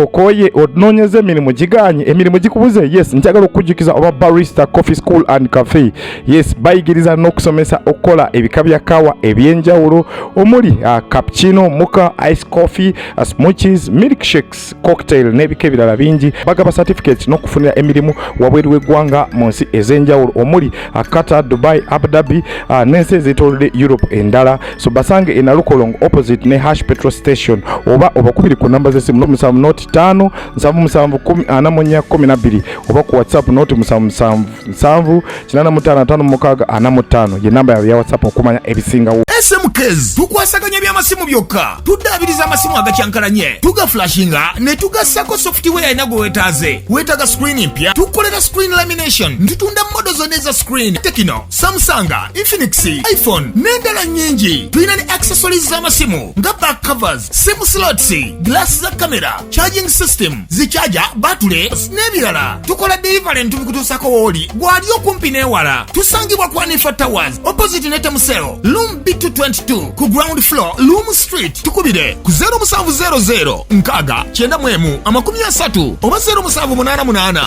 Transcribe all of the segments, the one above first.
okoye ononyeze emirimu giganye emirimu gikubuze. Yes, njagala okujukiza oba Barista Coffee School and Cafe. Yes, bayigiriza n'okusomesa okola ebika bya kawa ebyenjawulo omuli cappuccino, mocha, ice coffee, smoothies, milkshakes, cocktail n'ebika ebirala bingi. Bagaba certificates n'okufunira emirimu wabweru w'eggwanga mu nsi ez'enjawulo omuli Qatar, Dubai, Abu Dhabi n'ensi ez'etoolodde Europe endala. So basange e Nalukolongo opposite ne Hash petrol station oba obakubiri ku namba z'essimu 05 777 oba ku WhatsApp 07778555 ye namba ya WhatsApp okumanya ebisingawo. SMKs tukwasaganya by'amasimu byokka, tuddaabiriza amasimu agakyankalanye, tuga flashinga ne tugassako software ena gwe weetaaze. Weetaaga screen mpya, tukolera screen lamination, ntutunda modo zonna eza screen, Tecno, Samsung, Infinix, iPhone n'endala nnyingi. Tulina ne accessories z'amasimu nga back covers, sim slots, glass za camera, charging system, zichaja, battery n'ebirala. Tukola delivery ntubikutuusako wooli gwali okumpi n'ewala. Tusangibwa kwa Nifa Towers opposite Netemuseo, Room B222 ku ground floor, Loom Street. Tukubire ku 0700 nkaga 91 oba 0788.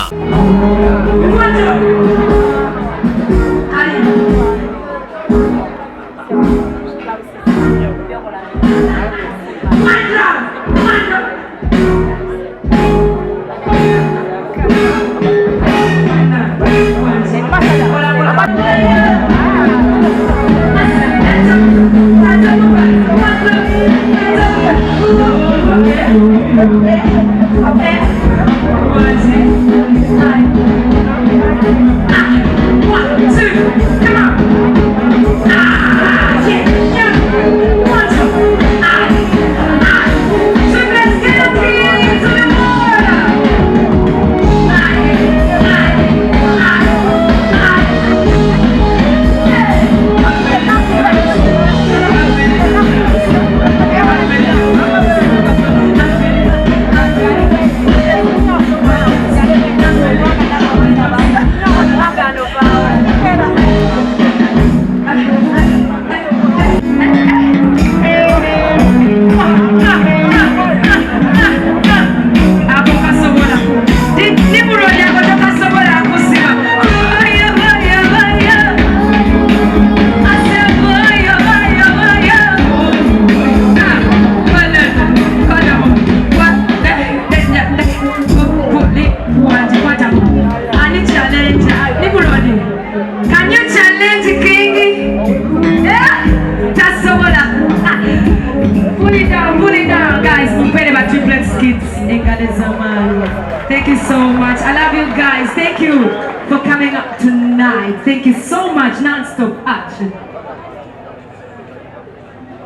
Thank you so much. I love you guys. Thank you for coming up tonight. Thank you so much. Non-stop action.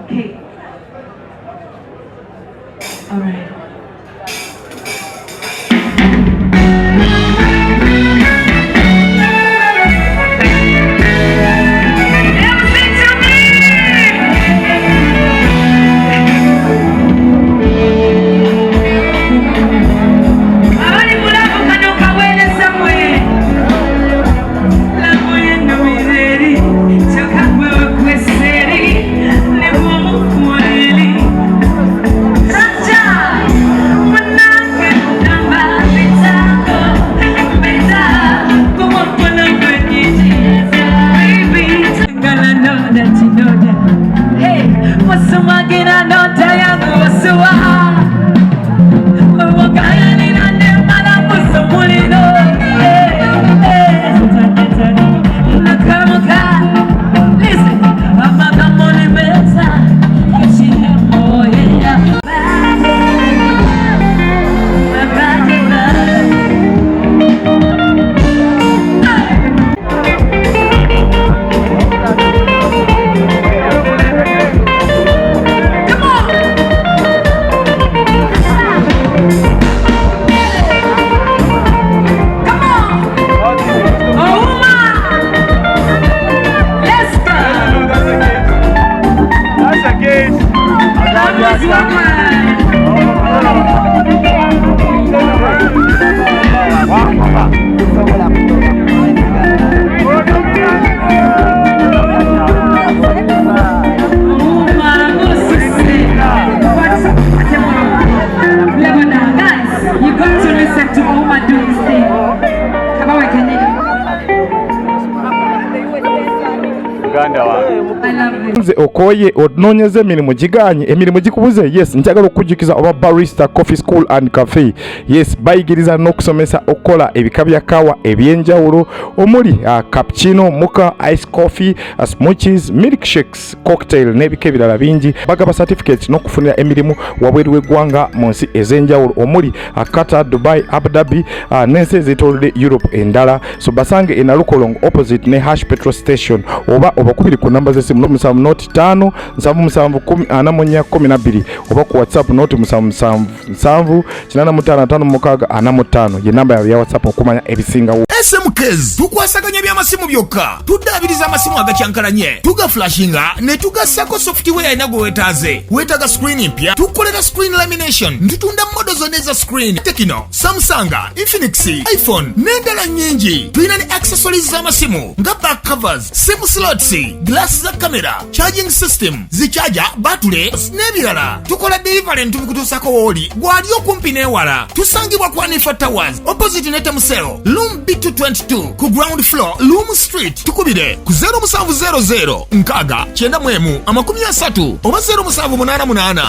Okay. All right. Nze okoye ononyeze emirimu giganye emirimu gikubuze yes njagala okujjukiza oba barista coffee school and cafe yes bayigiriza n'okusomesa okola ebika bya kawa ebyenjawulo omuli cappuccino mocha ice coffee smoothies milkshakes cocktail n'ebika ebirala bingi bagaba certificate n'okufunira emirimu wabweru w'eggwanga mu nsi ez'enjawulo omuli Qatar, Dubai, Abu Dhabi n'ensi ez'etoolodde Europe endala so basange e Nalukolong opposite ne Hash petrol station oba obakubiri ku namba z'essimu n'omusanvu noti 5 77412 oba ku WhatsApp noti 777 ye namba ya WhatsApp okumanya ebisingawo. SMKs tukwasaganya by'amasimu byokka tuddaabiriza amasimu agakyankalanye tugaflashinga ne tugassako software inago wetaaze wetaga screen mpya tukolera screen lamination ntutunda modo zonna eza screen Tekino, Samsung, Infinix, iPhone n'endala nnyingi tulina ne accessories z'amasimu nga back covers, sim slots, glass za camera, charging system, zichaja, battery n'ebirala tukola delivery ntubikutuusako wooli gwali okumpi n'ewala tusangibwa ku Anifa Towers opposite ne Temusero Room B222 ku ground floor Loom Street tukubire ku 0700 nkaaga 91 30 oba 0788